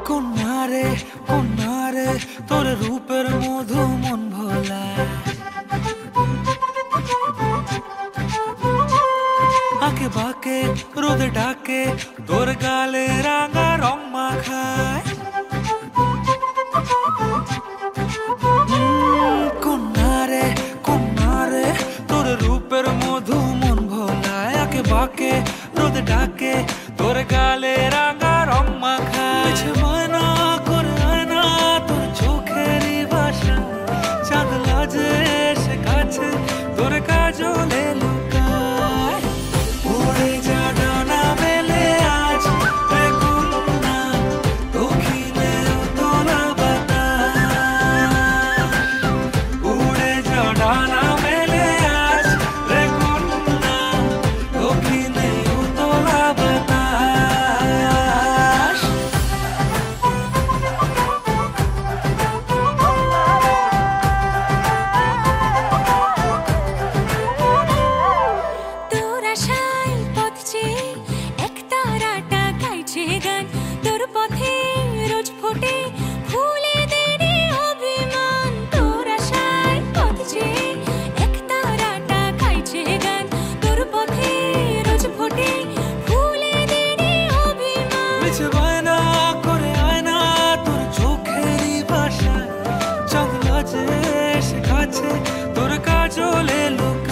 কন্যারে তোর রূপের মধু মন ভোলা, আঁকে বাঁকে রোদে ডাকে তোর গালে রাঙা রং মাখায়। কন্যারে তোর রূপের মধু মন ভোলায়, আঁকে বাঁকে রোদে ডাকে তোর গালে রাঙা রং মাখায়। ময়না করে আয়না তোর চোখেরই ভাষা, চাঁদ লাজে এসে কাছে তোর কাজলে লুকায়। উড়ে যা ডানা মেলে আজ রে কন্যা, দক্ষিণে উতলা বাতাস। উড়ে যা ডানা মেলে আজ রে কন্যা, দক্ষিণে উতলা বাতাস। তোর আশায় পথ চেয়ে একতারাটা গাইছে গান, তোর পথে রোজ ফোটে ফুলেদেরই অভিমান। তোর আশায় পথ চেয়ে একতারাটা গাইছে গান, তোর পথে রোজ ফোটে ফুলেদেরই অভিমান। বায়না করে আয়না তোর চোখেরই ভাষা, চাঁদ লাজে এসে কাছে তোর কাজলে লুকায়।